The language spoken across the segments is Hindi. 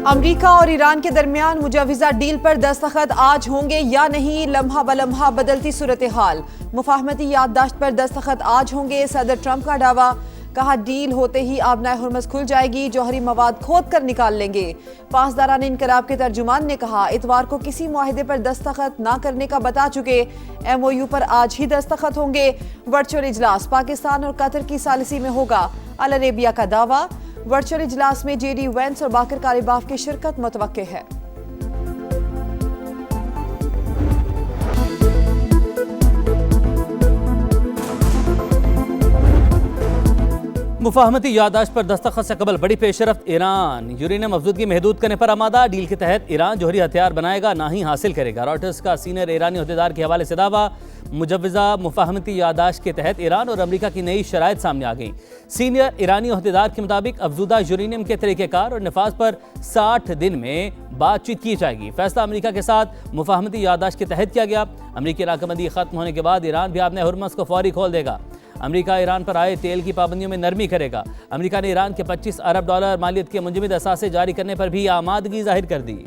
अमेरिका और ईरान के दरमियान मुजव्वज़ा डील पर दस्तखत आज होंगे या नहीं, लम्हा बलम्हा बदलती सूरत हाल। मुफाहमती याददाश्त पर दस्तखत आज होंगे, सदर ट्रंप का दावा। कहा डील होते ही आबनाए हुर्मज़ खुल जाएगी, जौहरी मवाद खोद कर निकाल लेंगे। पासदारान इनकलाब के तर्जुमान ने कहा इतवार को किसी मुआहिदे पर दस्तखत ना करने का बता चुके, MOU पर आज ही दस्तखत होंगे। वर्चुअल इजलास पाकिस्तान और कतर की सालिसी में होगा, अल अरेबिया का दावा। वर्चुअल इजलास में JD वेंस और बाकर कालिबाफ की शिरकत मुतवक्के है। मुफाहमती याददाश्त पर दस्तखत से कबल बड़ी पेशरफ्त। ईरान यूरेनियम अफजूदगी महदूद करने पर आमादा। डील के तहत ईरान जौहरी हथियार बनाएगा ना ही हासिल करेगा। रॉयटर्स का सीनियर ईरानी अहदेदार के हवाले से दावा। मुजव्वज़ा मुफाहमती याददाश्त के तहत ईरान और अमरीका की नई शराइत सामने आ गई। सीनियर ईरानी अहदेदार के मुताबिक अफजूदा यूरेनियम के तरीक़ेकार और नफाज पर 60 दिन में बातचीत की जाएगी। फैसला अमरीका के साथ मुफाहमती याददाश्त के तहत किया गया। अमरीकी नाकाबंदी खत्म होने के बाद ईरान भी अपने हुर्मज़ को फौरी खोल देगा। अमेरिका ईरान पर आए तेल की पाबंदियों में नरमी करेगा। अमेरिका ने ईरान के $25 अरब मालियत के मुंजमद असासे जारी करने पर भी आमादगी जाहिर कर दी।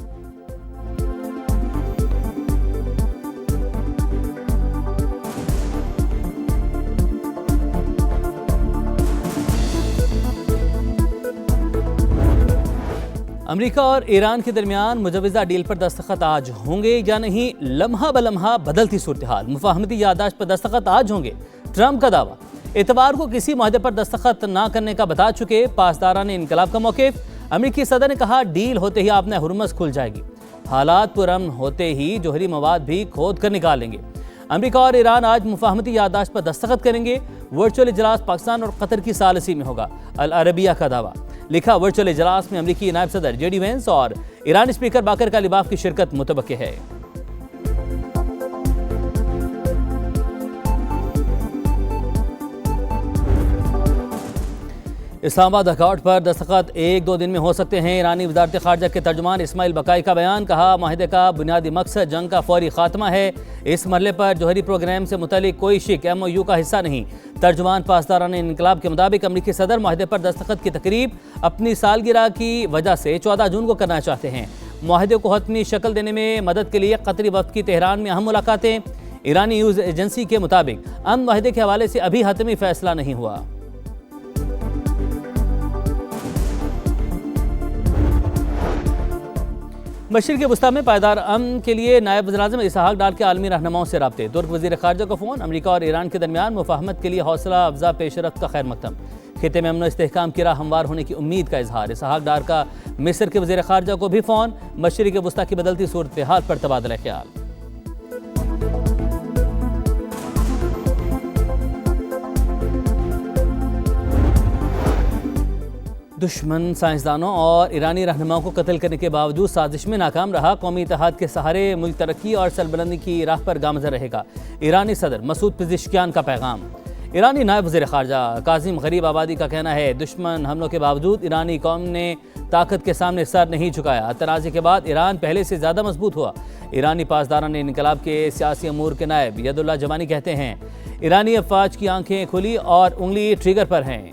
अमेरिका और ईरान के दरमियान मुजव्वज़ा डील पर दस्तखत आज होंगे या नहीं, लम्हा बलम्हा बदलती सूरत हाल। मुफाहमती याददाश्त पर दस्तखत आज होंगे, ट्रंप का दावा। इतवार को किसी मुआहदे पर दस्तखत ना करने का बता चुके पासदारान इनकलाब का मौक़िफ़। अमेरिकी सदर ने कहा डील होते ही आपने हुर्मज़ खुल जाएगी, हालात पुरअमन होते ही जौहरी मवाद भी खोद कर निकालेंगे। अमेरिका और ईरान आज मुफाहमती याददाश्त पर दस्तखत करेंगे। वर्चुअल इजलास पाकिस्तान और कतर की सालिसी में होगा, अल अरबिया का दावा। लिखा वर्चुअल इजलास में अमेरिकी नायब सदर JD वेंस और ईरानी स्पीकर बाकर कालिबाफ की शिरकत मुतवक्के है। इस्लामाबाद अकॉर्ड पर दस्तखत 1-2 दिन में हो सकते हैं। ईरानी वज़ारत ख़ारजा के तर्जुमान इस्माइल बकाई का बयान। कहा माहिदे का बुनियादी मकसद जंग का फौरी खात्मा है। इस मरले पर जौहरी प्रोग्राम से मुतल्लिक कोई शिक MOU का हिस्सा नहीं। तर्जुमान पासदारान इनकलाब के मुताबिक अमरीकी सदर माहिदे पर दस्तखत की तकरीब अपनी सालगिरह की वजह से 14 जून को करना चाहते हैं। माहिदे को हतमी शक्ल देने में मदद के लिए कतरी वफ्द की तेहरान में अहम मुलाकातें। ईरानी न्यूज़ एजेंसी के मुताबिक अमन माहिदे के हवाले से अभी हतमी फैसला नहीं हुआ। मशरिक़ वस्ता में पायदार अमन के लिए नायब वज़ीर-ए-आज़म इसहाक डार के आलमी रहनुमाओं से राब्ते। तुर्क वज़ीर ख़ारजा का फ़ोन। अमेरिका और ईरान के दरमियान मुफाहमत के लिए हौसला अफजा पेशरफ्त का खैर मकदम। खिते में अमन और इस्तेहकाम की राह हमवार होने की उम्मीद का इजहार। इसहाक डार का मिस्र के वज़ीर ख़ारजा को भी फ़ोन। मशरिक़ वस्ता की बदलती सूरत हाल पर तबादला ख्याल। दुश्मन साइंसदानों और ईरानी रहनुमाओं को कत्ल करने के बावजूद साजिश में नाकाम रहा। कौमी इत्तेहाद के सहारे मुल्क तरक्की और सरबलंदी की राह पर गामज़न रहेगा। ईरानी सदर मसूद पेज़ेश्कियान का पैगाम। ईरानी नायब वज़ीर ख़ारजा कासिम गरीब आबादी का कहना है दुश्मन हमलों के बावजूद ईरानी कौम ने ताकत के सामने सर नहीं झुकाया। तनाज़े के बाद ईरान पहले से ज़्यादा मजबूत हुआ। ईरानी पासदारान इनकलाब के सियासी अमूर के नायब यदुल्ला जमानी कहते हैं ईरानी अफवाज की आंखें खुली और उंगली ट्रिगर पर हैं।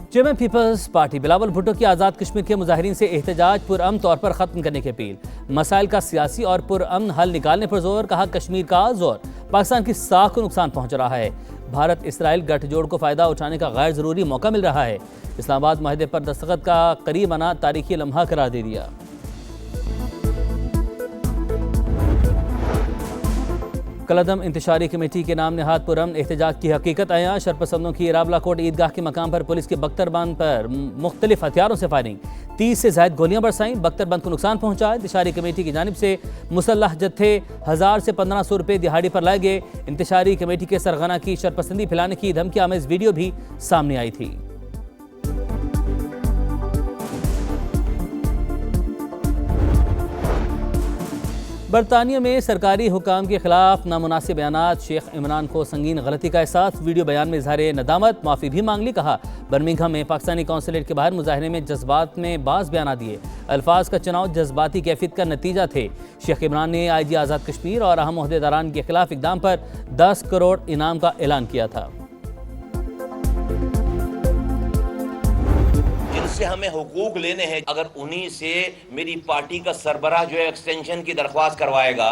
Chairman people's party Bilawal Bhutto की आज़ाद कश्मीर के मुजाहिरीन से एहतजाज पुरअमन तौर पर ख़त्म करने की अपील। मसाइल का सियासी और पुरअमन हल निकालने पर जोर। कहा कश्मीर का जोर पाकिस्तान की साख को नुकसान पहुँच रहा है। भारत इसराइल गठजोड़ को फ़ायदा उठाने का गैर ज़रूरी मौका मिल रहा है। इस्लामाबाद माहिदे पर दस्तखत का करीब आना तारीखी लम्हा करार दे दिया। कलदम इंतशारी कमेटी के नाम नहाद पुरअमन एहतजाज की हकीकत आया। शरपसंदों की रावला कोट ईदगाह के मकाम पर पुलिस के बख्तरबंद पर मुख्तलिफ हथियारों से फायरिंग। 30 से ज़ायद गोलियां बरसाईं। बख्तरबंद को नुकसान पहुंचा। इंतशारी कमेटी की जानिब से मुसल्लह जत्थे 1000 से 1500 रुपये दिहाड़ी पर लाए गए। इंतशारी कमेटी के सरगना की शरपसंदी फैलाने की धमकी आमेज वीडियो भी सामने आई थी। बरतानिया में सरकारी हुकाम के खिलाफ नामुनासिब बयानात। शेख इमरान को संगीन गलती का एहसास। वीडियो बयान में इजहार नदामत, माफ़ी भी मांग ली। कहा बर्मिंघम में पाकिस्तानी कौंसलेट के बाहर मुजाहरे में जज्बात में बाज़ बयान दिए। अल्फाज का चुनाव जज्बाती कैफियत का नतीजा थे। शेख इमरान ने IG आज़ाद कश्मीर और अहम ओहदेदारान के खिलाफ इकदाम पर 10 करोड़ इनाम का ऐलान किया था। जिनसे हमें हुकूक लेने हैं, अगर उन्हीं से मेरी पार्टी का सरबराह जो है एक्सटेंशन की दरख्वास्त करवाएगा,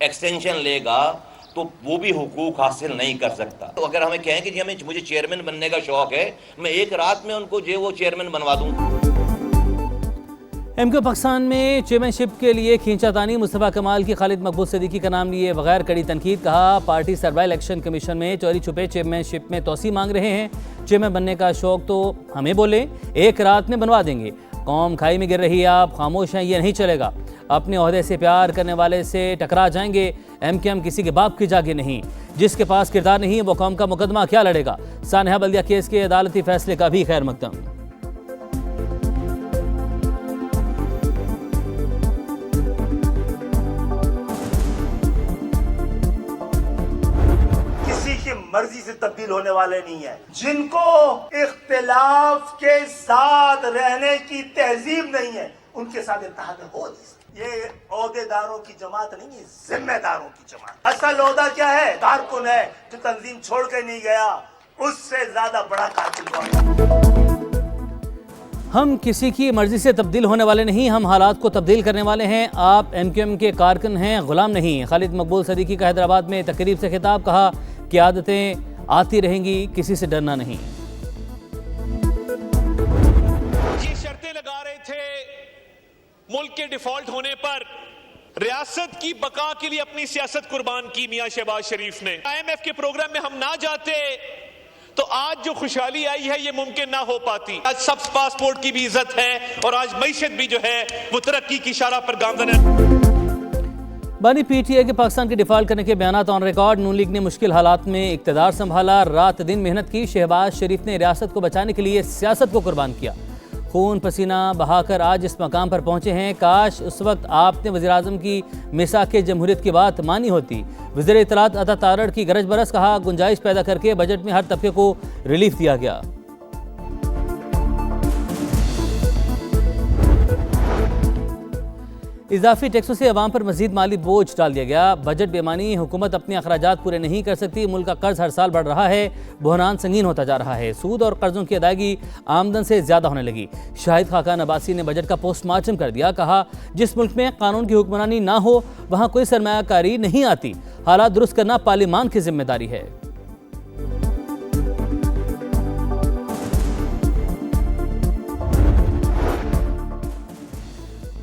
एक्सटेंशन लेगा, तो वो भी हुकूक हासिल नहीं कर सकता। तो अगर हमें कहें कि जी मुझे चेयरमैन बनने का शौक है, मैं एक रात में उनको जो वो चेयरमैन बनवा दूं। एमक्यू पाकिस्तान में चेयरमैनशिप के लिए खींचातानी मुस्तफ़ा कमाल की खालिद मकबूल सदीकी का नाम लिए बगैर कड़ी तनकीद। कहा पार्टी सरबराह इलेक्शन कमीशन में चोरी छुपे चेयरमैनशिप में तोसी मांग रहे हैं। चेयरमैन बनने का शौक तो हमें बोले, एक रात में बनवा देंगे। कौम खाई में गिर रही है, आप खामोश हैं, ये नहीं चलेगा। अपने ओहदे से प्यार करने वाले से टकरा जाएंगे। एमक्यूएम किसी के बाप की जागे नहीं, जिसके पास किरदार नहीं वो कौम का मुकदमा क्या लड़ेगा। सानहा बल्दिया केस के अदालती फैसले का भी खैर मकदम। मर्जी से तब्दील होने वाले नहीं है। जिनको इख्तिलाफ के साथ रहने की तहजीब नहीं है, उनके साथ इत्तेहाद हो नहीं सकते। ये ओहदेदारों की जमात नहीं है, जिम्मेदारों की जमात। असल ओहदा क्या है? कारकुन है जो तंजीम छोड़ के नहीं गया, उससे ज्यादा बड़ा कारकुन। हम किसी की मर्जी से तब्दील होने वाले नहीं, हम हालात को तब्दील करने वाले हैं। आप एमक्यूएम के कारकुन हैं, गुलाम नहीं। खालिद मकबूल सदीकी का हैदराबाद में तकरीब से खिताब। कहा कि आदतें आती रहेंगी, किसी से डरना नहीं। ये शर्तें लगा रहे थे मुल्क के डिफॉल्ट होने पर, रियासत की बका के लिए अपनी सियासत कुर्बान की मियां शहबाज शरीफ ने। IMF के प्रोग्राम में हम ना जाते तो आज जो खुशहाली आई है ये मुमकिन ना हो पाती। आज सब पासपोर्ट की भी इज्जत है और आज मईशत भी जो है वो तरक्की की इशारा पर गामजन है। बानी पीटीए के पाकिस्तान के डिफॉल्ट करने के बयानात ऑन रिकॉर्ड। नून लीग ने मुश्किल हालात में इक्तदार संभाला, रात दिन मेहनत की। शहबाज शरीफ ने रियासत को बचाने के लिए सियासत को कुर्बान किया, खून पसीना बहाकर आज इस मकाम पर पहुंचे हैं। काश उस वक्त आपने वज़ीर-ए-आज़म की मिसाक जमहूरियत की बात मानी होती। वज़ीर इत्तलात अता तारड़ की गरज बरस। कहा गुंजाइश पैदा करके बजट में हर तबके को रिलीफ दिया गया। इजाफी टैक्सों से अवाम पर मजीद माली बोझ डाल दिया गया। बजट बेमानी, हुकूमत अपने अखराजात पूरे नहीं कर सकती। मुल्क का कर्ज हर साल बढ़ रहा है, बहरान संगीन होता जा रहा है। सूद और कर्जों की अदायगी आमदन से ज़्यादा होने लगी। शाहिद खाकान अब्बासी ने बजट का पोस्टमार्टम कर दिया। कहा जिस मुल्क में कानून की हुक्मरानी ना हो वहाँ कोई सरमायाकारी नहीं आती। हालात दुरुस्त करना पार्लियामान की जिम्मेदारी है।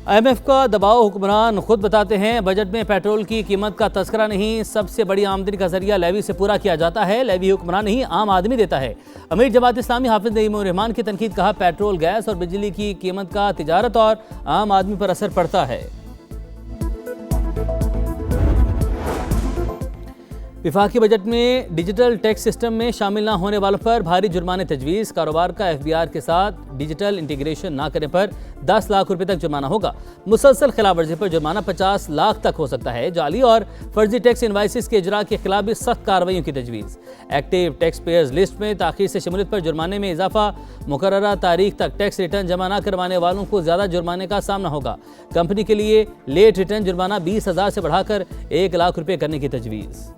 IMF का दबाव हुक्मरान खुद बताते हैं। बजट में पेट्रोल की कीमत का तस्करा नहीं, सबसे बड़ी आमदनी का जरिया लेवी से पूरा किया जाता है। लेवी हुक्मरान नहीं, आम आदमी देता है। अमीर जमात इस्लामी हाफिज नईमुर रहमान की तनकीद। कहा पेट्रोल, गैस और बिजली की कीमत का तिजारत और आम आदमी पर असर पड़ता है। विफाकी बजट में डिजिटल टैक्स सिस्टम में शामिल न होने वालों पर भारी जुर्माने तजवीज़। कारोबार का FBR के साथ डिजिटल इंटीग्रेशन ना करने पर 10 लाख रुपए तक जुर्माना होगा। मुसलसल खिलाफ वर्जी पर जुर्माना 50 लाख तक हो सकता है। जाली और फर्जी टैक्स इनवाइसिस के इजरा के खिलाफ भी सख्त कार्रवाइयों की तजवीज़। एक्टिव टैक्स पेयर्स लिस्ट में ताखीर से शमूलियत पर जुर्माने में इजाफा। मुकर्ररा तारीख तक टैक्स रिटर्न जमा न करवाने वालों को ज़्यादा जुर्माने का सामना होगा। कंपनी के लिए लेट रिटर्न जुर्माना 20,000 से बढ़ाकर 1 लाख रुपये करने की तजवीज़।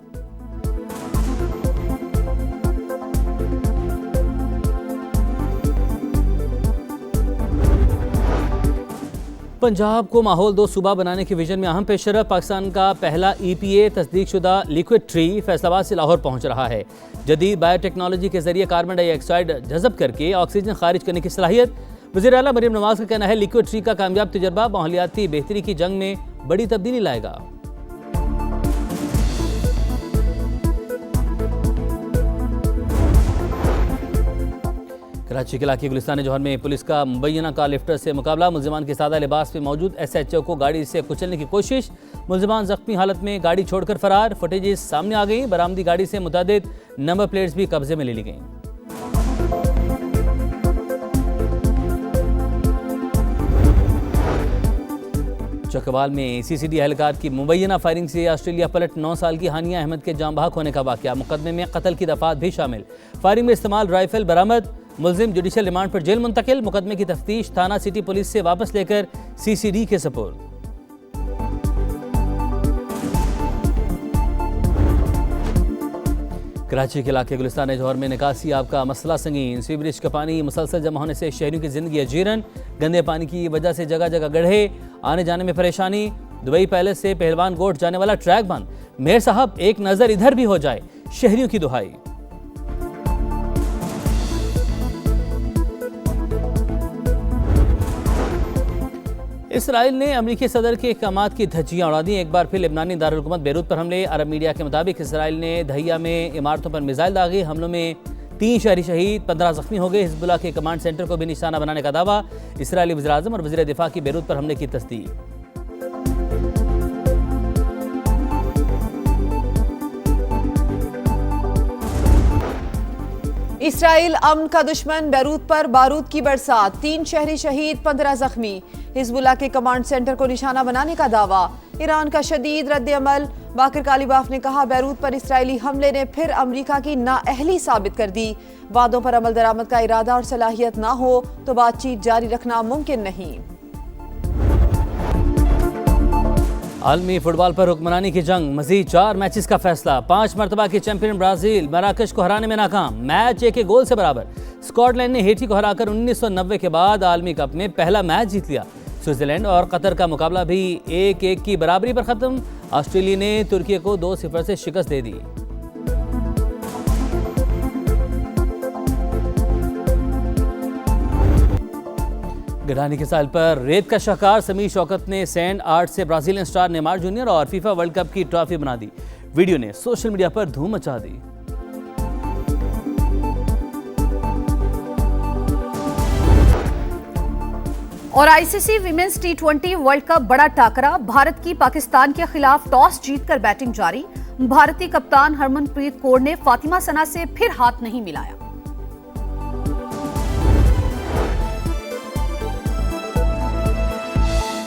पंजाब को माहौल दो सूबा बनाने के विजन में अहम पेशरफ। पाकिस्तान का पहला EPA तस्दीक शुदा लिक्विड ट्री फैसलाबाद से लाहौर पहुंच रहा है। जदीद बायोटेक्नोलॉजी के जरिए कार्बन डाइऑक्साइड जज़ब करके ऑक्सीजन खारिज करने की सलाहियत। वज़ीर आला मरीम नवाज का कहना है लिक्विड ट्री का कामयाब तजर्बा माहौलियाती बेहतरी की जंग में बड़ी तब्दीली लाएगा। कराची के इलाके गुलिस्तान जौहर में पुलिस का मुबैना कार लिफ्टर से मुकाबला। मुल्जिमान के सादा लिबास में मौजूद SHO को गाड़ी से कुचलने की कोशिश। मुल्जिमान जख्मी हालत में गाड़ी छोड़कर फरार। फुटेजेस सामने आ गई। बरामदी गाड़ी से मुतादिद नंबर प्लेट्स भी कब्जे में ले ली गई। चकवाल में CCD एहलकार की मुबैना फायरिंग से ऑस्ट्रेलिया पलट। 9 साल की हानिया अहमद के जाम बहक होने का वाक़या। मुकदमे में कत्ल की दफात भी शामिल। फायरिंग में इस्तेमाल राइफल बरामद। मुलजिम जुडिशल रिमांड पर जेल मुंतकिल। मुकदमे की तफ्तीश थाना सिटी पुलिस से वापस लेकर CCD के सपुर्द। कराची के इलाके गुलिस्तान जौहर में निकासी आपका मसला संगीन। सीवरेज का पानी मुसलसल जमा होने से शहरियों की जिंदगी अजीरन। गंदे पानी की वजह से जगह जगह गड्ढे, आने जाने में परेशानी। दुबई पैलेस से पहलवान गोट जाने वाला ट्रैक बंद। मेयर साहब एक नजर इधर भी हो जाए, शहरियों की दुहाई। इसराइल ने अमरीकी सदर के इक़दामात की धज्जियां उड़ा दी। एक बार फिर लेबनानी दारुल-हुकूमत बेरूत पर हमले। अरब मीडिया के मुताबिक इसराइल ने दहिया में इमारतों पर मिसाइल दागे। हमलों में 3 शहरी शहीद, 15 जख्मी हो गए। हिजबुल्लाह के कमांड सेंटर को भी निशाना बनाने का दावा। इसराइली वज़ीर-ए-आज़म और वज़ीर दिफा की बेरूत पर हमले की तस्दीक। इसराइल अमन का दुश्मन, बेरूत पर बारूद की बरसात। 3 शहरी शहीद, 15 जख्मी। हिजबुल्लाह के कमांड सेंटर को निशाना बनाने का दावा। ईरान का शदीद रद्द-ए-अमल। बाकर कालीबाफ ने कहा, बेरूत पर इसराइली हमले ने फिर अमरीका की नाअहली साबित कर दी। वादों पर अमल दरामद का इरादा और सलाहियत ना हो तो बातचीत जारी रखना मुमकिन नहीं। आलमी फुटबॉल पर हुक्मरानी की जंग, मजीद 4 मैचेस का फैसला। 5 मरतबा के चैंपियन ब्राजील मराकश को हराने में नाकाम। मैच 1 गोल से बराबर। स्कॉटलैंड ने हेटी को हराकर 1990 के बाद आलमी कप में पहला मैच जीत लिया। स्विट्जरलैंड और कतर का मुकाबला भी 1-1 की बराबरी पर खत्म। ऑस्ट्रेलिया ने तुर्की को 2-0 से शिकस्त दे दी। गिरानी के साल पर रेत का शाहकार समीर शौकत ने सैंड आर्ट से ब्राजीलियन स्टार नेमार जूनियर और फीफा वर्ल्ड कप की ट्रॉफी बना दी। वीडियो ने सोशल मीडिया पर धूम मचा दी। और ICC women's T20 world cup बड़ा टाकरा। भारत की पाकिस्तान के खिलाफ टॉस जीतकर बैटिंग जारी। भारतीय कप्तान हरमनप्रीत कौर ने फातिमा सना से फिर हाथ नहीं मिलाया।